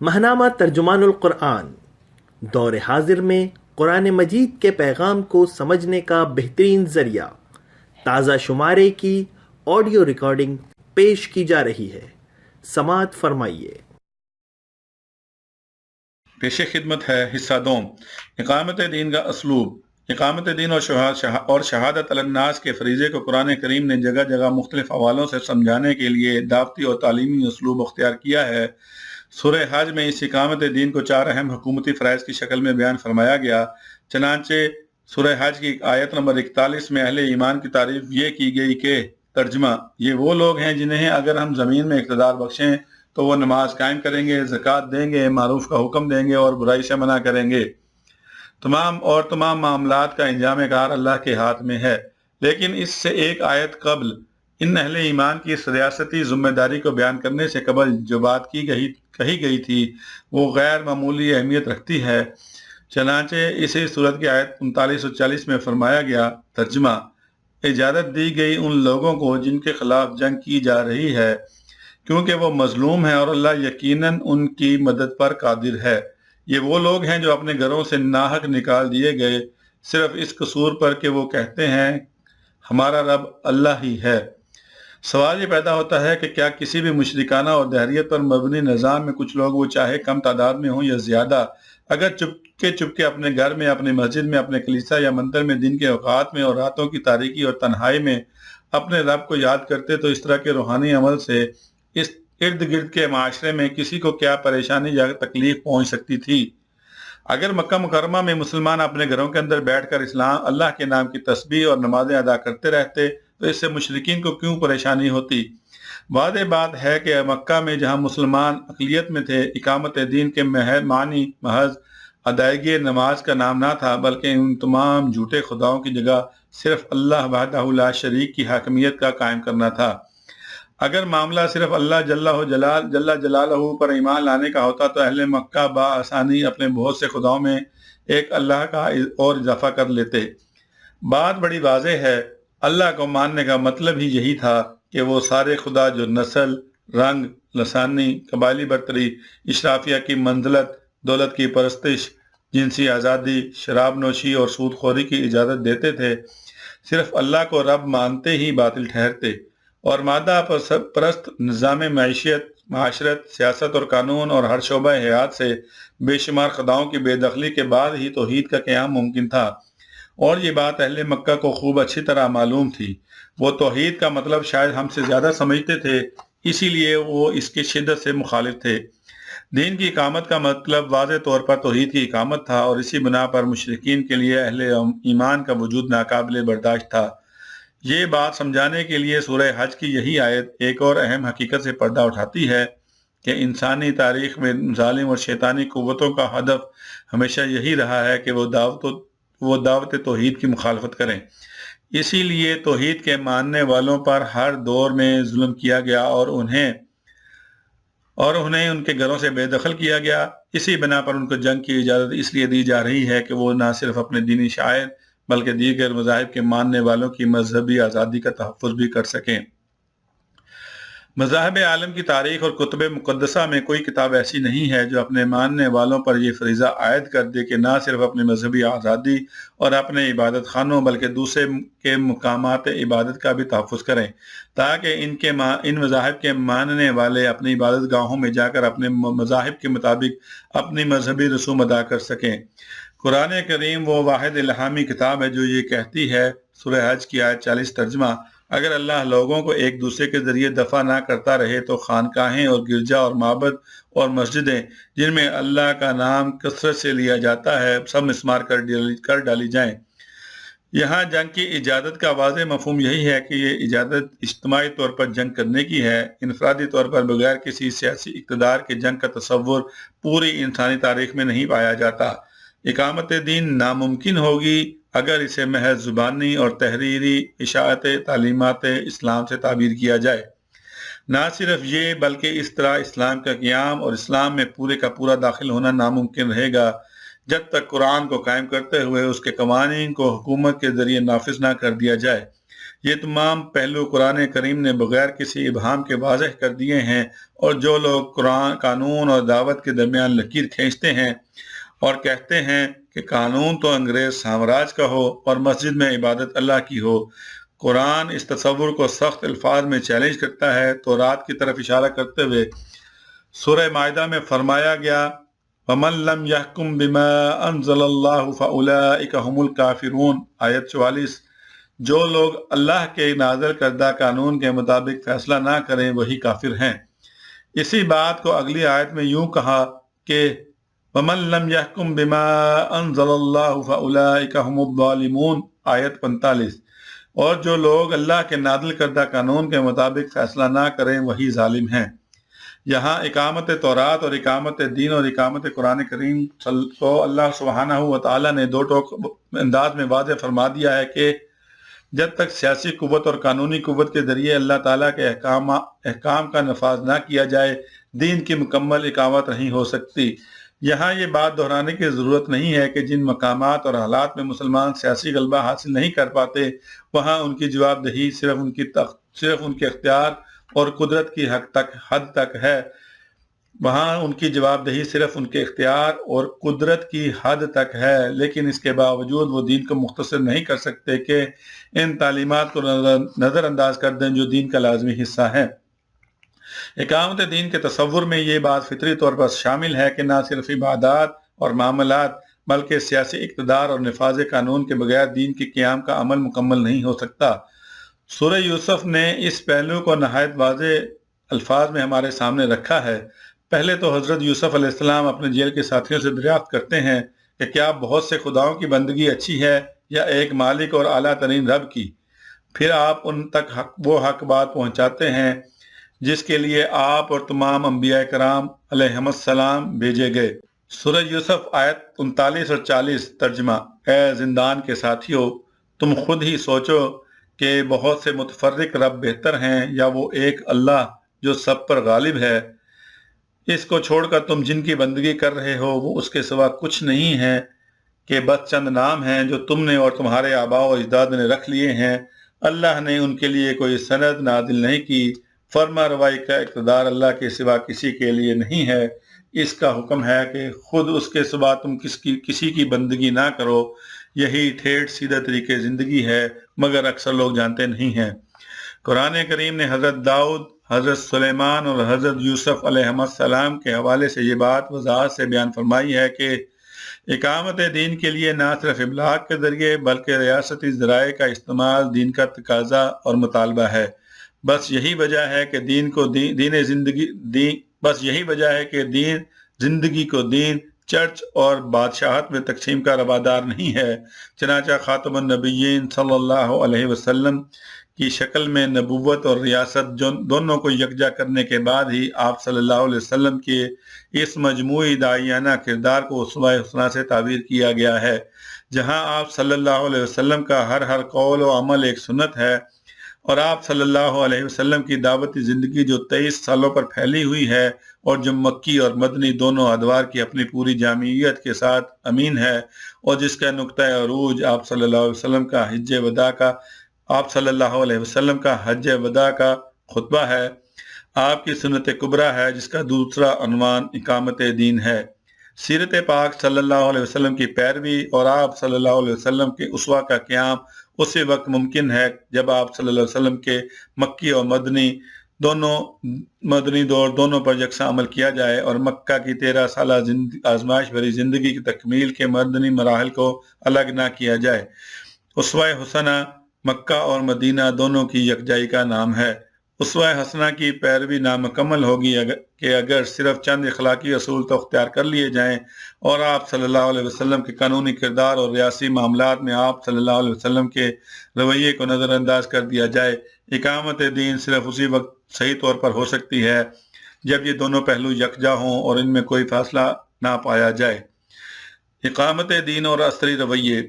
ماہنامہ ترجمان القرآن دور حاضر میں قرآن مجید کے پیغام کو سمجھنے کا بہترین ذریعہ تازہ شمارے کی آڈیو ریکارڈنگ پیش کی جا رہی ہے۔ سماعت فرمائیے۔ پیش خدمت ہے حصہ دوم، اقامت دین کا اسلوب۔ اقامت دین اور شہادت علی الناس کے فریضے کو قرآن کریم نے جگہ جگہ مختلف حوالوں سے سمجھانے کے لیے دعوتی اور تعلیمی اسلوب اختیار کیا ہے۔ سورہ حج میں اس اقامت دین کو 4 اہم حکومتی فرائض کی شکل میں بیان فرمایا گیا۔ چنانچہ سورہ حج کی آیت نمبر 41 میں اہل ایمان کی تعریف یہ کی گئی کہ ترجمہ، یہ وہ لوگ ہیں جنہیں اگر ہم زمین میں اقتدار بخشیں تو وہ نماز قائم کریں گے، زکوٰۃ دیں گے، معروف کا حکم دیں گے اور برائی سے منع کریں گے۔ تمام معاملات کا انجام کار اللہ کے ہاتھ میں ہے۔ لیکن اس سے ایک آیت قبل ان اہل ایمان کی اس ریاستی ذمہ داری کو بیان کرنے سے قبل جو بات کہی گئی تھی وہ غیر معمولی اہمیت رکھتی ہے۔ چنانچہ اسی صورت کی آیت 39 اور 40 میں فرمایا گیا، ترجمہ، اجازت دی گئی ان لوگوں کو جن کے خلاف جنگ کی جا رہی ہے کیونکہ وہ مظلوم ہیں اور اللہ یقیناً ان کی مدد پر قادر ہے۔ یہ وہ لوگ ہیں جو اپنے گھروں سے ناحق نکال دیے گئے صرف اس قصور پر کہ وہ کہتے ہیں ہمارا رب اللہ ہی ہے۔ سوال یہ پیدا ہوتا ہے کہ کیا کسی بھی مشرکانہ اور دہریت پر مبنی نظام میں کچھ لوگ، وہ چاہے کم تعداد میں ہوں یا زیادہ، اگر چپکے اپنے گھر میں، اپنی مسجد میں، اپنے کلیسا یا مندر میں دن کے اوقات میں اور راتوں کی تاریکی اور تنہائی میں اپنے رب کو یاد کرتے تو اس طرح کے روحانی عمل سے اس ارد گرد کے معاشرے میں کسی کو کیا پریشانی یا تکلیف پہنچ سکتی تھی؟ اگر مکہ مکرمہ میں مسلمان اپنے گھروں کے اندر بیٹھ کر اللہ کے نام کی تسبیح اور نمازیں ادا کرتے رہتے تو اس سے مشرکین کو کیوں پریشانی ہوتی؟ واضح بات ہے کہ مکہ میں جہاں مسلمان اقلیت میں تھے، اقامت دین کے معنی محض ادائیگی نماز کا نام نہ تھا، بلکہ ان تمام جھوٹے خداؤں کی جگہ صرف اللہ وحدہ لا شریک کی حاکمیت کا قائم کرنا تھا۔ اگر معاملہ صرف اللہ جل جلالہ پر ایمان لانے کا ہوتا تو اہل مکہ بآسانی اپنے بہت سے خداؤں میں ایک اللہ کا اور اضافہ کر لیتے۔ بات بڑی واضح ہے، اللہ کو ماننے کا مطلب ہی یہی تھا کہ وہ سارے خدا جو نسل، رنگ، لسانی، قبائلی برتری، اشرافیہ کی منزلت، دولت کی پرستش، جنسی آزادی، شراب نوشی اور سود خوری کی اجازت دیتے تھے، صرف اللہ کو رب مانتے ہی باطل ٹھہرتے، اور مادہ پرست نظام معاشرت، سیاست اور قانون اور ہر شعبہ حیات سے بے شمار خداؤں کی بے دخلی کے بعد ہی توحید کا قیام ممکن تھا۔ اور یہ بات اہل مکہ کو خوب اچھی طرح معلوم تھی۔ وہ توحید کا مطلب شاید ہم سے زیادہ سمجھتے تھے، اسی لیے وہ اس کی شدت سے مخالف تھے۔ دین کی اقامت کا مطلب واضح طور پر توحید کی اقامت تھا، اور اسی بنا پر مشرکین کے لیے اہل ایمان کا وجود ناقابل برداشت تھا۔ یہ بات سمجھانے کے لیے سورہ حج کی یہی آیت ایک اور اہم حقیقت سے پردہ اٹھاتی ہے کہ انسانی تاریخ میں ظالم اور شیطانی قوتوں کا ہدف ہمیشہ یہی رہا ہے کہ وہ دعوت توحید کی مخالفت کریں۔ اسی لیے توحید کے ماننے والوں پر ہر دور میں ظلم کیا گیا اور انہیں ان کے گھروں سے بے دخل کیا گیا۔ اسی بنا پر ان کو جنگ کی اجازت اس لیے دی جا رہی ہے کہ وہ نہ صرف اپنے دینی شاعر بلکہ دیگر مذاہب کے ماننے والوں کی مذہبی آزادی کا تحفظ بھی کر سکیں۔ مذاہب عالم کی تاریخ اور کتب مقدسہ میں کوئی کتاب ایسی نہیں ہے جو اپنے ماننے والوں پر یہ فریضہ عائد کر دے کہ نہ صرف اپنی مذہبی آزادی اور اپنے عبادت خانوں بلکہ دوسرے کے مقامات عبادت کا بھی تحفظ کریں، تاکہ ان مذاہب کے ماننے والے اپنی عبادت گاہوں میں جا کر اپنے مذاہب کے مطابق اپنی مذہبی رسوم ادا کر سکیں۔ قرآن کریم وہ واحد الہامی کتاب ہے جو یہ کہتی ہے، سورہ حج کی آیت 40 ترجمہ، اگر اللہ لوگوں کو ایک دوسرے کے ذریعے دفع نہ کرتا رہے تو خانقاہیں اور گرجا اور معبد اور مسجدیں جن میں اللہ کا نام کثرت سے لیا جاتا ہے سب مسمار کر ڈالی جائیں۔ یہاں جنگ کی اجازت کا واضح مفہوم یہی ہے کہ یہ اجازت اجتماعی طور پر جنگ کرنے کی ہے۔ انفرادی طور پر بغیر کسی سیاسی اقتدار کے جنگ کا تصور پوری انسانی تاریخ میں نہیں پایا جاتا۔ اقامت دین ناممکن ہوگی اگر اسے محض زبانی اور تحریری اشاعت تعلیمات اسلام سے تعبیر کیا جائے۔ نہ صرف یہ بلکہ اس طرح اسلام کا قیام اور اسلام میں پورے کا پورا داخل ہونا ناممکن رہے گا جب تک قرآن کو قائم کرتے ہوئے اس کے قوانین کو حکومت کے ذریعے نافذ نہ کر دیا جائے۔ یہ تمام پہلو قرآن کریم نے بغیر کسی ابہام کے واضح کر دیے ہیں، اور جو لوگ قانون اور دعوت کے درمیان لکیر کھینچتے ہیں اور کہتے ہیں کہ قانون تو انگریز سامراج کا ہو اور مسجد میں عبادت اللہ کی ہو، قرآن اس تصور کو سخت الفاظ میں چیلنج کرتا ہے۔ تو رات کی طرف اشارہ کرتے ہوئے سورہ مائدہ میں فرمایا گیا، وَمَن لَّمْ يَحْكُم بِمَا أَنزَلَ اللَّهُ فَأُولَٰئِكَ هُمُ الْكَافِرُونَ، آیت 44۔ جو لوگ اللہ کے نازل کردہ قانون کے مطابق فیصلہ نہ کریں وہی کافر ہیں۔ اسی بات کو اگلی آیت میں یوں کہا کہ وَمَن لَّمْ يَحْكُم بِمَا أَنزَلَ اللَّهُ فَأُولَٰئِكَ هُمُ الظَّالِمُونَ، آیت 45۔ اور جو لوگ اللہ کے نازل کردہ قانون کے مطابق فیصلہ نہ کریں وہی ظالم ہیں۔ یہاں اقامت تورات اور اقامت دین اور اقامت قرآن کریم کو اللہ سبحانہ و تعالیٰ نے دو ٹوک انداز میں واضح فرما دیا ہے کہ جب تک سیاسی قوت اور قانونی قوت کے ذریعے اللہ تعالیٰ کے احکام کا نفاذ نہ کیا جائے، دین کی مکمل اقامت نہیں ہو سکتی۔ یہاں یہ بات دہرانے کی ضرورت نہیں ہے کہ جن مقامات اور حالات میں مسلمان سیاسی غلبہ حاصل نہیں کر پاتے، وہاں ان کی جواب دہی صرف ان کے اختیار اور قدرت کی حد تک ہے۔ وہاں ان کی جواب دہی صرف ان کے اختیار اور قدرت کی حد تک ہے، لیکن اس کے باوجود وہ دین کو مختصر نہیں کر سکتے کہ ان تعلیمات کو نظر انداز کر دیں جو دین کا لازمی حصہ ہے۔ اقامت دین کے تصور میں یہ بات فطری طور پر شامل ہے کہ نہ صرف عبادات اور معاملات بلکہ سیاسی اقتدار اور نفاذ قانون کے بغیر دین کے قیام کا عمل مکمل نہیں ہو سکتا۔ سورہ یوسف نے اس پہلو کو نہایت واضح الفاظ میں ہمارے سامنے رکھا ہے۔ پہلے تو حضرت یوسف علیہ السلام اپنے جیل کے ساتھیوں سے دریافت کرتے ہیں کہ کیا بہت سے خداؤں کی بندگی اچھی ہے یا ایک مالک اور اعلیٰ ترین رب کی؟ پھر آپ ان تک وہ حق بات پہنچاتے ہیں جس کے لیے آپ اور تمام انبیاء کرام علیہم السلام بھیجے گئے۔ سورہ یوسف آیت 39 اور 40 ترجمہ: اے زندان کے ساتھیوں، تم خود ہی سوچو کہ بہت سے متفرق رب بہتر ہیں یا وہ ایک اللہ جو سب پر غالب ہے؟ اس کو چھوڑ کر تم جن کی بندگی کر رہے ہو وہ اس کے سوا کچھ نہیں ہے کہ بس چند نام ہیں جو تم نے اور تمہارے آباء و اجداد نے رکھ لیے ہیں۔ اللہ نے ان کے لیے کوئی سند نازل نہیں کی۔ فرما روائی کا اقتدار اللہ کے سوا کسی کے لیے نہیں ہے۔ اس کا حکم ہے کہ خود اس کے سوا تم کسی کی بندگی نہ کرو۔ یہی ٹھیٹھ سیدھا طریقے زندگی ہے، مگر اکثر لوگ جانتے نہیں ہیں۔ قرآن کریم نے حضرت داؤد، حضرت سلیمان اور حضرت یوسف علیہ السلام کے حوالے سے یہ بات وضاحت سے بیان فرمائی ہے کہ اقامت دین کے لیے نہ صرف ابلاغ کے ذریعے بلکہ ریاستی ذرائع کا استعمال دین کا تقاضا اور مطالبہ ہے۔ بس یہی وجہ ہے کہ دین زندگی کو دین، چرچ اور بادشاہت میں تقسیم کا روادار نہیں ہے۔ چنانچہ خاتم النبیین صلی اللہ علیہ وسلم کی شکل میں نبوت اور ریاست دونوں کو یکجا کرنے کے بعد ہی آپ صلی اللہ علیہ وسلم کے اس مجموعی داعیانہ کردار کو اسوہ حسنہ سے تعبیر کیا گیا ہے۔ جہاں آپ صلی اللہ علیہ وسلم کا ہر قول و عمل ایک سنت ہے، اور آپ صلی اللہ علیہ وسلم کی دعوتی زندگی جو 23 سالوں پر پھیلی ہوئی ہے اور جو مکی اور مدنی دونوں ادوار کی اپنی پوری جامعیت کے ساتھ امین ہے، اور جس کا نقطۂ عروج آپ صلی اللہ علیہ وسلم کا حج وداع کا خطبہ ہے، آپ کی سنت کبریٰ ہے جس کا دوسرا عنوان اقامت دین ہے۔ سیرت پاک صلی اللہ علیہ وسلم کی پیروی اور آپ صلی اللہ علیہ وسلم کے اسوہ کا قیام اسی وقت ممکن ہے جب آپ صلی اللہ علیہ وسلم کے مکی اور مدنی دور دونوں پر یکساں عمل کیا جائے اور مکہ کی 13 سالہ آزمائش بھری زندگی کی تکمیل کے مدنی مراحل کو الگ نہ کیا جائے۔ اسوہ حسنہ مکہ اور مدینہ دونوں کی یکجائی کا نام ہے۔ اسوہ حسنہ کی پیروی نامکمل ہوگی کہ اگر صرف چند اخلاقی اصول تو اختیار کر لیے جائیں اور آپ صلی اللہ علیہ وسلم کے قانونی کردار اور ریاسی معاملات میں آپ صلی اللہ علیہ وسلم کے رویے کو نظر انداز کر دیا جائے۔ اقامت دین صرف اسی وقت صحیح طور پر ہو سکتی ہے جب یہ دونوں پہلو یکجا ہوں اور ان میں کوئی فاصلہ نہ پایا جائے۔ اقامت دین اور عصری رویے،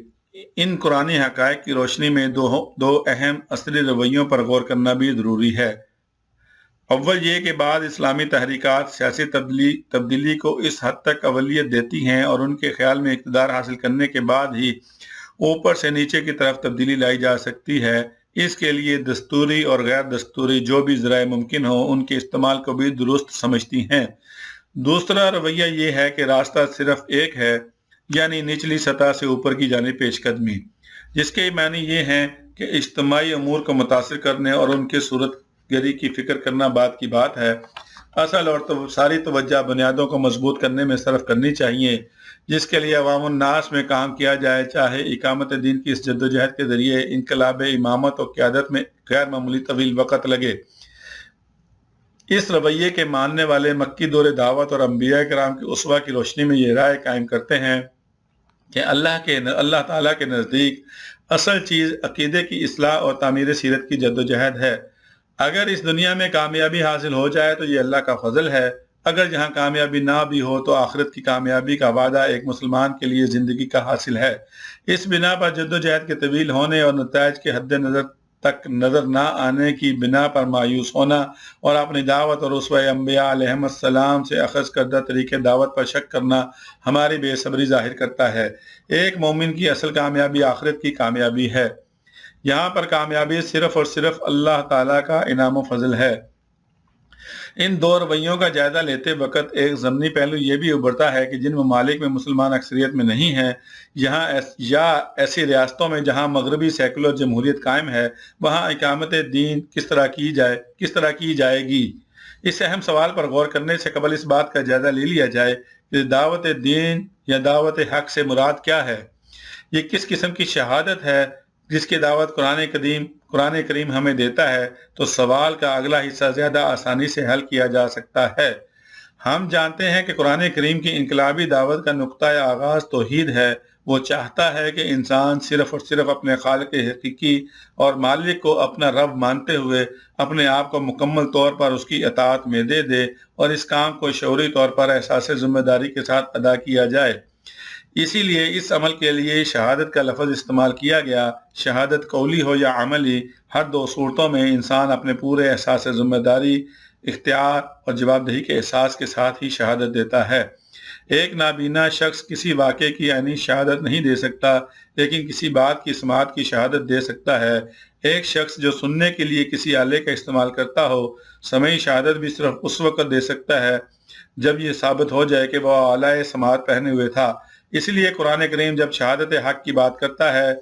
ان قرآنی حقائق کی روشنی میں دو اہم عصری رویوں پر غور کرنا بھی ضروری ہے۔ اول یہ کہ بعض اسلامی تحریکات سیاسی تبدیلی کو اس حد تک اولویت دیتی ہیں اور ان کے خیال میں اقتدار حاصل کرنے کے بعد ہی اوپر سے نیچے کی طرف تبدیلی لائی جا سکتی ہے اس کے لیے دستوری اور غیر دستوری جو بھی ذرائع ممکن ہو ان کے استعمال کو بھی درست سمجھتی ہیں۔ دوسرا رویہ یہ ہے کہ راستہ صرف ایک ہے، یعنی نچلی سطح سے اوپر کی جانب پیش قدمی، جس کے معنی یہ ہیں کہ اجتماعی امور کو متاثر کرنے اور ان کے صورت گری کی فکر کرنا بات کی بات ہے۔ اصل اور ساری توجہ بنیادوں کو مضبوط کرنے میں صرف کرنی چاہیے، جس کے لیے عوام الناس میں کام کیا جائے، چاہے اقامت دین کی اس جدوجہد کے ذریعے انقلاب امامت اور قیادت میں غیر معمولی طویل وقت لگے۔ اس رویے کے ماننے والے مکی دور دعوت اور انبیاء کرام کی اسوہ کی روشنی میں یہ رائے قائم کرتے ہیں کہ اللہ تعالیٰ کے نزدیک اصل چیز عقیدے کی اصلاح اور تعمیر سیرت کی جدوجہد ہے۔ اگر اس دنیا میں کامیابی حاصل ہو جائے تو یہ اللہ کا فضل ہے، اگر جہاں کامیابی نہ بھی ہو تو آخرت کی کامیابی کا وعدہ ایک مسلمان کے لیے زندگی کا حاصل ہے۔ اس بنا پر جدوجہد کے طویل ہونے اور نتائج کے حد نظر تک نظر نہ آنے کی بنا پر مایوس ہونا اور اپنی دعوت اور اسوہ انبیاء علیہم السلام سے اخذ کردہ طریقے دعوت پر شک کرنا ہماری بے صبری ظاہر کرتا ہے۔ ایک مومن کی اصل کامیابی آخرت کی کامیابی ہے۔ یہاں پر کامیابی صرف اور صرف اللہ تعالیٰ کا انعام و فضل ہے۔ ان دو رویوں کا جائزہ لیتے وقت ایک ضمنی پہلو یہ بھی ابھرتا ہے کہ جن ممالک میں مسلمان اکثریت میں نہیں ہیں یا ایسی ریاستوں میں جہاں مغربی سیکولر جمہوریت قائم ہے، وہاں اقامت دین کس طرح کی جائے گی۔ اس اہم سوال پر غور کرنے سے قبل اس بات کا جائزہ لے لیا جائے کہ دعوت دین یا دعوت حق سے مراد کیا ہے۔ یہ کس قسم کی شہادت ہے جس کی دعوت قرآن کریم ہمیں دیتا ہے، تو سوال کا اگلا حصہ زیادہ آسانی سے حل کیا جا سکتا ہے۔ ہم جانتے ہیں کہ قرآن کریم کی انقلابی دعوت کا نقطۂ آغاز توحید ہے۔ وہ چاہتا ہے کہ انسان صرف اور صرف اپنے خالق حقیقی اور مالک کو اپنا رب مانتے ہوئے اپنے آپ کو مکمل طور پر اس کی اطاعت میں دے دے اور اس کام کو شعوری طور پر احساس ذمہ داری کے ساتھ ادا کیا جائے۔ اسی لیے اس عمل کے لیے شہادت کا لفظ استعمال کیا گیا۔ شہادت قولی ہو یا عملی، ہر دو صورتوں میں انسان اپنے پورے احساس ذمہ داری، اختیار اور جواب دہی کے احساس کے ساتھ ہی شہادت دیتا ہے۔ ایک نابینا شخص کسی واقعے کی عینی شہادت نہیں دے سکتا، لیکن کسی بات کی سماعت کی شہادت دے سکتا ہے۔ ایک شخص جو سننے کے لیے کسی آلے کا استعمال کرتا ہو، سمعی شہادت بھی صرف اس وقت دے سکتا ہے جب یہ ثابت ہو جائے کہ وہ آلۂ سماعت پہنے ہوئے تھا۔ اس لیے قرآن کریم جب شہادت حق کی بات کرتا ہے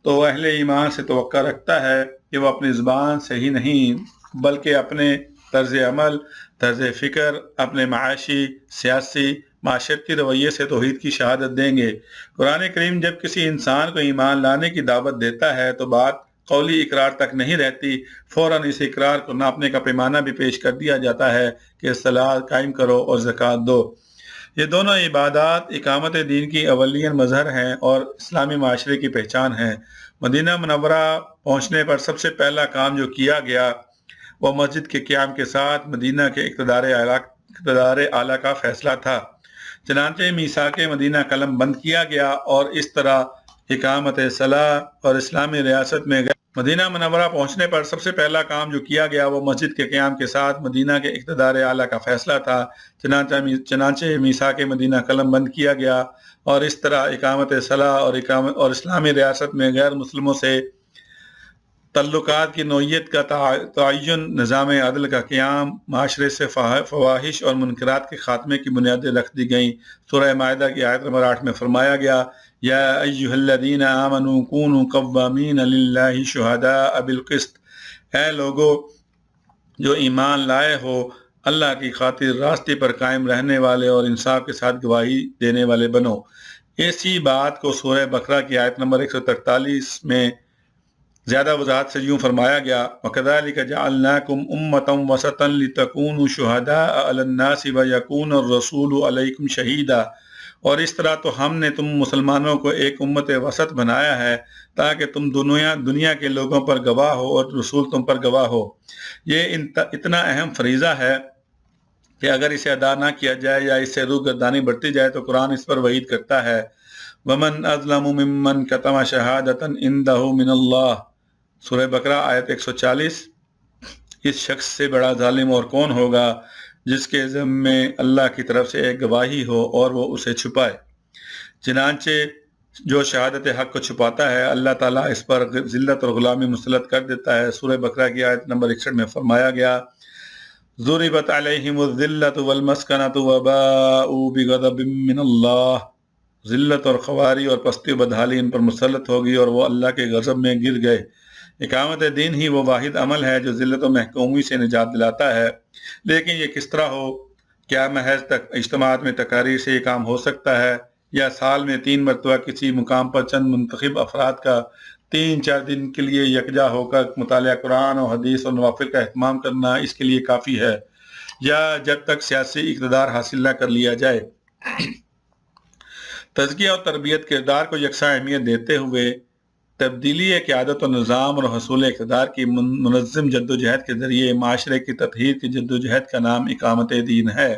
تو وہ اہل ایمان سے توقع رکھتا ہے کہ وہ اپنی زبان سے ہی نہیں بلکہ اپنے طرز عمل، طرز فکر، اپنے معاشی، سیاسی، معاشرتی رویے سے توحید کی شہادت دیں گے۔ قرآن کریم جب کسی انسان کو ایمان لانے کی دعوت دیتا ہے تو بات قولی اقرار تک نہیں رہتی، فوراً اس اقرار کو ناپنے کا پیمانہ بھی پیش کر دیا جاتا ہے کہ صلاۃ قائم کرو اور زکوٰۃ دو۔ یہ دونوں عبادات اقامت دین کی اولین مظہر ہیں اور اسلامی معاشرے کی پہچان ہیں۔ مدینہ منورہ پہنچنے پر سب سے پہلا کام جو کیا گیا وہ مسجد کے قیام کے ساتھ مدینہ کے اقتدار اعلیٰ کا فیصلہ تھا۔ چنانچہ میثاق مدینہ قلم بند کیا گیا اور اس طرح اقامت صلاح اور اسلامی ریاست میں مدینہ منورہ پہنچنے پر سب سے پہلا کام جو کیا گیا وہ مسجد کے قیام کے ساتھ مدینہ کے اقتدار اعلیٰ کا فیصلہ تھا۔ چنانچہ میثاق مدینہ قلم بند کیا گیا اور اس طرح اقامت صلاح اور اسلامی ریاست میں غیر مسلموں سے تعلقات کی نوعیت کا تعین، نظام عدل کا قیام، معاشرے سے فواحش اور منکرات کے خاتمے کی بنیادیں رکھ دی گئیں۔ سورہ مائدہ کی آیت نمبر 8 میں فرمایا گیا، یا ایھا الذین آمنوا کونوا قوامین للہ شہداء بالقسط، اے لوگو جو ایمان لائے ہو، اللہ کی خاطر راستے پر قائم رہنے والے اور انصاف کے ساتھ گواہی دینے والے بنو۔ اسی بات کو سورہ بقرہ کی آیت نمبر 143 میں زیادہ وضاحت سے یوں فرمایا گیا، وَكَذَلِكَ جَعَلْنَاكُمْ أُمَّةً وَسَطًا لِتَكُونُوا شُهَدَاءَ عَلَى النَّاسِ وَيَكُونَ الرَّسُولُ عَلَيْكُمْ شَهِيدًا، اور اس طرح تو ہم نے تم مسلمانوں کو ایک امت وسط بنایا ہے تاکہ تم دنیا کے لوگوں پر گواہ ہو اور رسول تم پر گواہ ہو۔ یہ اتنا اہم فریضہ ہے کہ اگر اسے ادا نہ کیا جائے یا اس سے روگردانی بڑھتی جائے تو قرآن اس پر وعید کرتا ہے، وَمَنْ أَظْلَمُ مِمَّنْ كَتَمَ شَهَادَةً عِنْدَهُ مِنَ اللَّهِ، سورہ بقرہ آیت 140۔ اس شخص سے بڑا ظالم اور کون ہوگا جس کے ذمے اللہ کی طرف سے ایک گواہی ہو اور وہ اسے چھپائے۔ چنانچہ جو شہادت حق کو چھپاتا ہے اللہ تعالیٰ اس پر ذلت اور غلامی مسلط کر دیتا ہے۔ سورہ بقرہ کی آیت نمبر 61 میں فرمایا گیا ضربت علیہم الذلۃ والمسکنۃ وباءوا بغضب من اللہ، ذلت اور خواری اور پستی و بدحالی ان پر مسلط ہوگی اور وہ اللہ کے غضب میں گر گئے۔ اقامت دین ہی وہ واحد عمل ہے جو ذلت و محکومی سے نجات دلاتا ہے، لیکن یہ کس طرح ہو؟ کیا محض اجتماعات میں تقاریر سے یہ کام ہو سکتا ہے، یا سال میں 3 مرتبہ کسی مقام پر چند منتخب افراد کا 3-4 دن کے لیے یکجا ہو کر مطالعہ قرآن اور حدیث اور نوافل کا اہتمام کرنا اس کے لیے کافی ہے، یا جب تک سیاسی اقتدار حاصل نہ کر لیا جائے؟ تزکیہ اور تربیت کردار کو یکساں اہمیت دیتے ہوئے تبدیلی قیادت و نظام اور حصول اقتدار کی منظم جدوجہد کے ذریعے معاشرے کی تطہیر کی جدوجہد کا نام اقامت دین ہے۔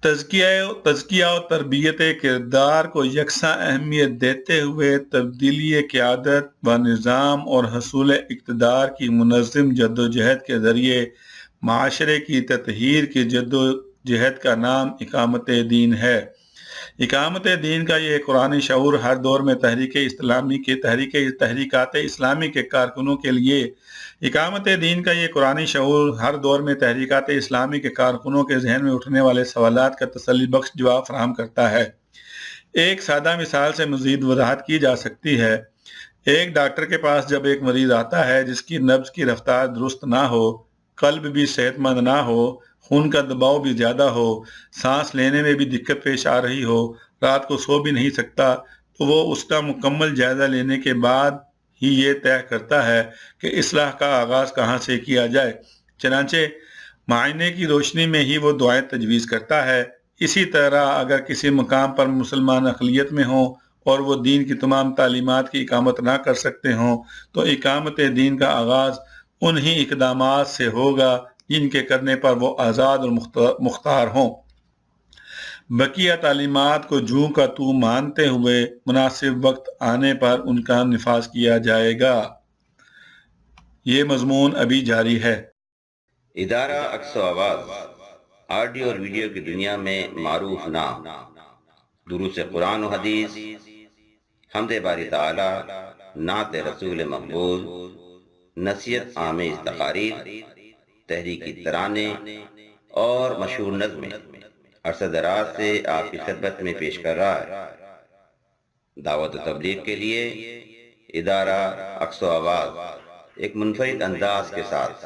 تزکیہ و تربیت کردار کو یکساں اہمیت دیتے ہوئے تبدیلی قیادت و نظام اور حصول اقتدار کی منظم جدوجہد کے ذریعے معاشرے کی تطہیر کی جدوجہد کا نام اقامت دین ہے۔ اقامت دین کا یہ قرآنی شعور ہر دور میں تحریکات اسلامی کے کارکنوں کے لیے اقامت دین کا یہ قرآنی شعور ہر دور میں تحریکات اسلامی کے کارکنوں کے ذہن میں اٹھنے والے سوالات کا تسلی بخش جواب فراہم کرتا ہے۔ ایک سادہ مثال سے مزید وضاحت کی جا سکتی ہے۔ ایک ڈاکٹر کے پاس جب ایک مریض آتا ہے جس کی نبض کی رفتار درست نہ ہو، قلب بھی صحت مند نہ ہو، خون کا دباؤ بھی زیادہ ہو، سانس لینے میں بھی دقت پیش آ رہی ہو، رات کو سو بھی نہیں سکتا، تو وہ اس کا مکمل جائزہ لینے کے بعد ہی یہ طے کرتا ہے کہ اصلاح کا آغاز کہاں سے کیا جائے۔ چنانچہ معائنے کی روشنی میں ہی وہ دعائیں تجویز کرتا ہے۔ اسی طرح اگر کسی مقام پر مسلمان اقلیت میں ہوں اور وہ دین کی تمام تعلیمات کی اقامت نہ کر سکتے ہوں تو اقامت دین کا آغاز انہی اقدامات سے ہوگا جن کے کرنے پر وہ آزاد اور مختار ہوں۔ بقیہ تعلیمات کو جوں کا تو مانتے ہوئے مناسب وقت آنے پر ان کا نفاذ کیا جائے گا۔ یہ مضمون ابھی جاری ہے۔ ادارہ عکس و آواز آڈیو اور ویڈیو کی دنیا میں معروف نام، دروس قرآن و حدیث، حمد باری تعالی، نعت رسول مقبول، نصیحت آمیز تقاریر، تحریکی ترانے اور مشہور نظمیں عرصہ دراز سے آپ کی خدمت میں پیش کر رہا ہے۔ دعوت و تبلیغ کے لیے ادارہ عکس و آواز ایک منفرد انداز کے ساتھ